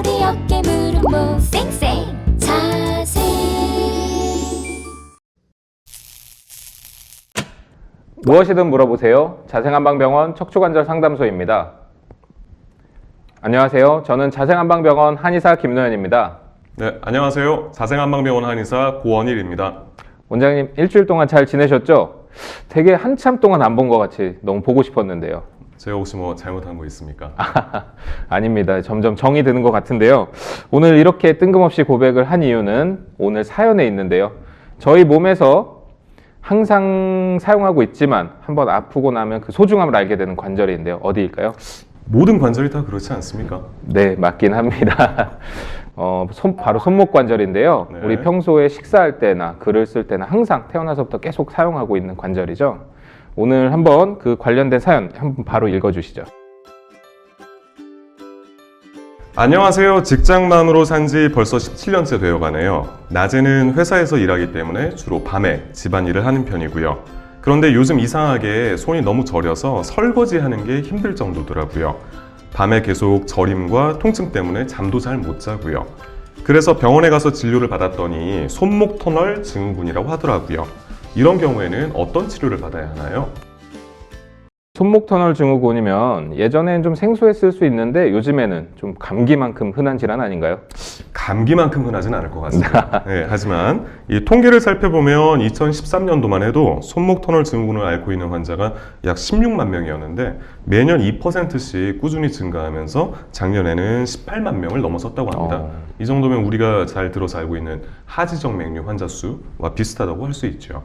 어디 어깨 무릎 목 쌩쌩 자세. 무엇이든 물어보세요. 자생한방병원 척추관절 상담소입니다. 안녕하세요. 저는 자생한방병원 한의사 김노현입니다. 네, 안녕하세요. 자생한방병원 한의사 고원일입니다. 원장님, 일주일 동안 잘 지내셨죠? 되게 한참 동안 안 본 것 같이 너무 보고 싶었는데요. 제가 혹시 뭐 잘못한 거 있습니까? 아닙니다. 점점 정이 드는 것 같은데요. 오늘 이렇게 뜬금없이 고백을 한 이유는 오늘 사연에 있는데요. 저희 몸에서 항상 사용하고 있지만 한번 아프고 나면 그 소중함을 알게 되는 관절인데요. 어디일까요? 모든 관절이 다 그렇지 않습니까? 네, 맞긴 합니다. 바로 손목 관절인데요. 네. 우리 평소에 식사할 때나 글을 쓸 때나 항상 태어나서부터 계속 사용하고 있는 관절이죠. 오늘 한번 그 관련된 사연 한번 바로 읽어주시죠. 안녕하세요. 직장맘으로 산 지 벌써 17년째 되어가네요. 낮에는 회사에서 일하기 때문에 주로 밤에 집안일을 하는 편이고요. 그런데 요즘 이상하게 손이 너무 저려서 설거지하는 게 힘들 정도더라고요. 밤에 계속 저림과 통증 때문에 잠도 잘 못 자고요. 그래서 병원에 가서 진료를 받았더니 손목 터널 증후군이라고 하더라고요. 이런 경우에는 어떤 치료를 받아야 하나요? 손목 터널 증후군이면 예전엔 좀 생소했을 수 있는데 요즘에는 좀 감기만큼 흔한 질환 아닌가요? 감기만큼 흔하진 않을 것 같습니다. 네, 하지만 이 통계를 살펴보면 2013년도만 해도 손목 터널 증후군을 앓고 있는 환자가 약 16만 명이었는데 매년 2%씩 꾸준히 증가하면서 작년에는 18만 명을 넘어섰다고 합니다. 이 정도면 우리가 잘 들어서 알고 있는 하지정 맥류 환자 수와 비슷하다고 할 수 있죠.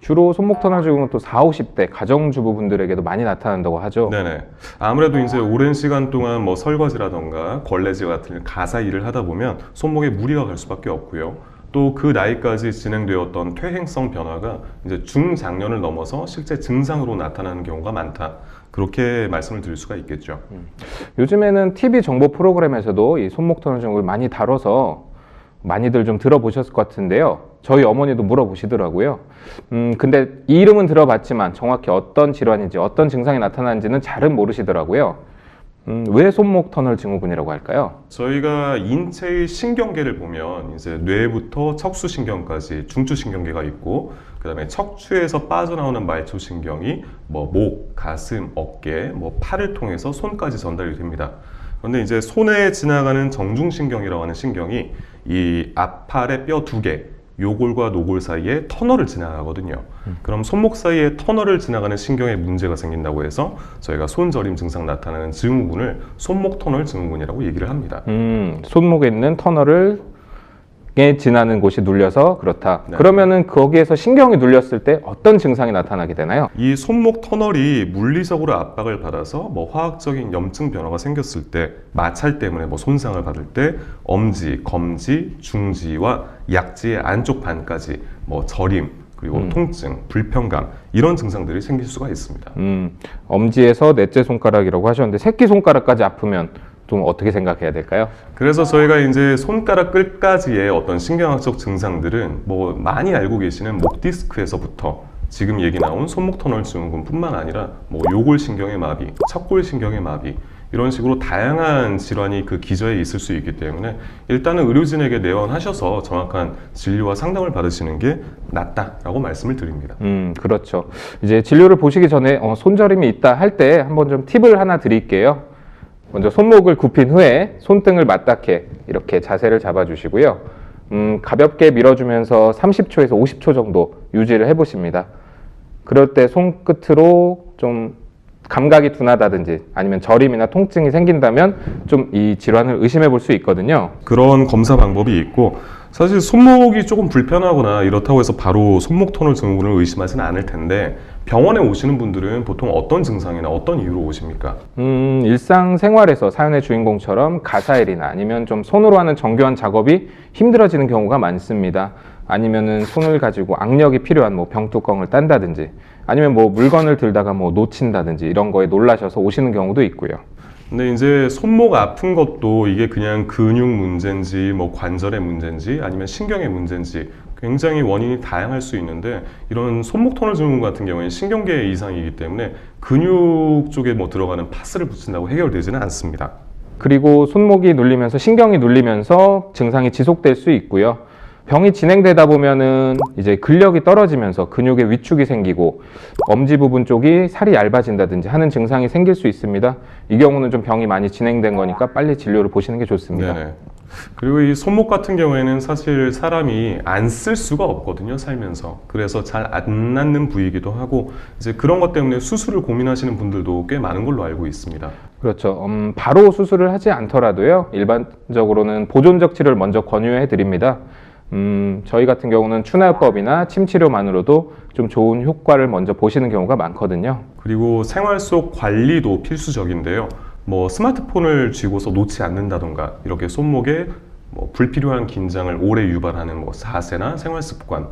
주로 손목 터널 증후군은 또 40, 50대 가정주부분들에게도 많이 나타난다고 하죠. 네네. 아무래도 이제 오랜 시간 동안 뭐 설거지라던가 걸레질 같은 가사 일을 하다 보면 손목에 무리가 갈 수밖에 없고요. 또 그 나이까지 진행되었던 퇴행성 변화가 이제 중장년을 넘어서 실제 증상으로 나타나는 경우가 많다. 그렇게 말씀을 드릴 수가 있겠죠. 요즘에는 TV 정보 프로그램에서도 이 손목 터널 증후군을 많이 다뤄서 많이들 좀 들어보셨을 것 같은데요. 저희 어머니도 물어보시더라고요. 근데 이 이름은 들어봤지만 정확히 어떤 질환인지 어떤 증상이 나타나는지는 잘은 모르시더라고요. 왜 손목 터널 증후군이라고 할까요? 저희가 인체의 신경계를 보면 이제 뇌부터 척수신경까지 중추신경계가 있고 그다음에 척추에서 빠져나오는 말초신경이 뭐 목, 가슴, 어깨, 뭐 팔을 통해서 손까지 전달이 됩니다. 그런데 이제 손에 지나가는 정중신경이라고 하는 신경이 이 앞팔의 뼈 두 개, 요골과 노골 사이에 터널을 지나가거든요. 그럼 손목 사이에 터널을 지나가는 신경에 문제가 생긴다고 해서 저희가 손저림 증상 나타나는 증후군을 손목 터널 증후군이라고 얘기를 합니다. 손목에 있는 터널을 지나는 곳이 눌려서 그렇다. 네. 그러면은 거기에서 신경이 눌렸을 때 어떤 증상이 나타나게 되나요? 이 손목 터널이 물리적으로 압박을 받아서 뭐 화학적인 염증 변화가 생겼을 때 마찰 때문에 뭐 손상을 받을 때 엄지, 검지, 중지와 약지의 안쪽 반까지 뭐 저림 그리고 통증, 불편감 이런 증상들이 생길 수가 있습니다. 엄지에서 넷째 손가락이라고 하셨는데 새끼 손가락까지 아프면 좀 어떻게 생각해야 될까요? 그래서 저희가 이제 손가락 끝까지의 어떤 신경학적 증상들은 뭐 많이 알고 계시는 목 디스크에서부터 지금 얘기 나온 손목 터널 증후군뿐만 아니라 뭐 요골신경의 마비, 척골신경의 마비 이런 식으로 다양한 질환이 그 기저에 있을 수 있기 때문에 일단은 의료진에게 내원하셔서 정확한 진료와 상담을 받으시는 게 낫다라고 말씀을 드립니다. 그렇죠. 이제 진료를 보시기 전에 손저림이 있다 할 때 한번 좀 팁을 하나 드릴게요. 먼저 손목을 굽힌 후에 손등을 맞닿게 이렇게 자세를 잡아주시고요. 가볍게 밀어주면서 30초에서 50초 정도 유지를 해보십니다. 그럴 때 손끝으로 좀 감각이 둔하다든지 아니면 저림이나 통증이 생긴다면 좀 이 질환을 의심해 볼 수 있거든요. 그런 검사 방법이 있고 사실 손목이 조금 불편하거나 이렇다고 해서 바로 손목 터널 증후군을 의심하지는 않을 텐데 병원에 오시는 분들은 보통 어떤 증상이나 어떤 이유로 오십니까? 일상생활에서 사연의 주인공처럼 가사일이나 아니면 좀 손으로 하는 정교한 작업이 힘들어지는 경우가 많습니다. 아니면은 손을 가지고 악력이 필요한 뭐 병뚜껑을 딴다든지 아니면 뭐 물건을 들다가 뭐 놓친다든지 이런 거에 놀라셔서 오시는 경우도 있고요. 근데 이제 손목 아픈 것도 이게 그냥 근육 문제인지 뭐 관절의 문제인지 아니면 신경의 문제인지 굉장히 원인이 다양할 수 있는데 이런 손목 터널 증후군 같은 경우에는 신경계 이상이기 때문에 근육 쪽에 뭐 들어가는 파스를 붙인다고 해결되지는 않습니다. 그리고 손목이 눌리면서 신경이 눌리면서 증상이 지속될 수 있고요. 병이 진행되다 보면은 이제 근력이 떨어지면서 근육에 위축이 생기고 엄지 부분 쪽이 살이 얇아진다든지 하는 증상이 생길 수 있습니다. 이 경우는 좀 병이 많이 진행된 거니까 빨리 진료를 보시는 게 좋습니다. 네네. 그리고 이 손목 같은 경우에는 사실 사람이 안 쓸 수가 없거든요, 살면서. 그래서 잘 안 낫는 부위이기도 하고, 이제 그런 것 때문에 수술을 고민하시는 분들도 꽤 많은 걸로 알고 있습니다. 그렇죠. 바로 수술을 하지 않더라도요, 일반적으로는 보존적 치료를 먼저 권유해 드립니다. 저희 같은 경우는 추나요법이나 침치료만으로도 좀 좋은 효과를 먼저 보시는 경우가 많거든요. 그리고 생활 속 관리도 필수적인데요. 뭐 스마트폰을 쥐고서 놓지 않는다던가, 이렇게 손목에 뭐 불필요한 긴장을 오래 유발하는 뭐 자세나 생활 습관,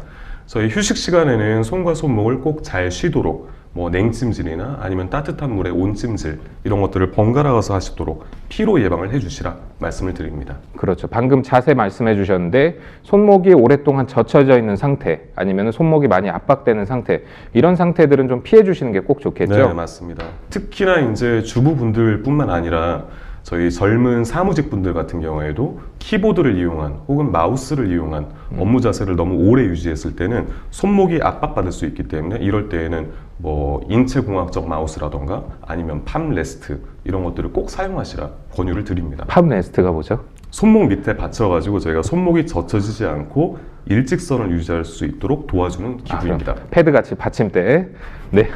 저희 휴식 시간에는 손과 손목을 꼭 잘 쉬도록 뭐 냉찜질이나 아니면 따뜻한 물에 온찜질 이런 것들을 번갈아 가서 하시도록 피로 예방을 해주시라 말씀을 드립니다. 그렇죠. 방금 자세 말씀해 주셨는데 손목이 오랫동안 젖혀져 있는 상태 아니면 손목이 많이 압박되는 상태, 이런 상태들은 좀 피해 주시는 게 꼭 좋겠죠. 네, 맞습니다. 특히나 이제 주부분들뿐만 아니라 저희 젊은 사무직 분들 같은 경우에도 키보드를 이용한 혹은 마우스를 이용한 업무 자세를 너무 오래 유지했을 때는 손목이 압박받을 수 있기 때문에 이럴 때에는 뭐 인체공학적 마우스라던가 아니면 팜레스트 이런 것들을 꼭 사용하시라 권유를 드립니다. 팜레스트가 뭐죠? 손목 밑에 받쳐가지고 저희가 손목이 젖혀지지 않고 일직선을 유지할 수 있도록 도와주는 기구입니다. 패드 같이 받침대. 네.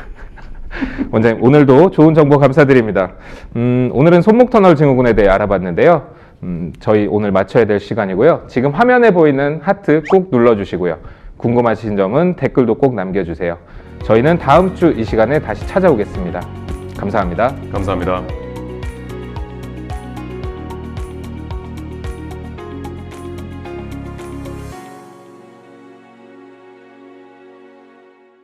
원장님, 오늘도 좋은 정보 감사드립니다. 오늘은 손목 터널 증후군에 대해 알아봤는데요. 저희 오늘 마쳐야 될 시간이고요. 지금 화면에 보이는 하트 꼭 눌러주시고요. 궁금하신 점은 댓글도 꼭 남겨주세요. 저희는 다음 주 이 시간에 다시 찾아오겠습니다. 감사합니다. 감사합니다.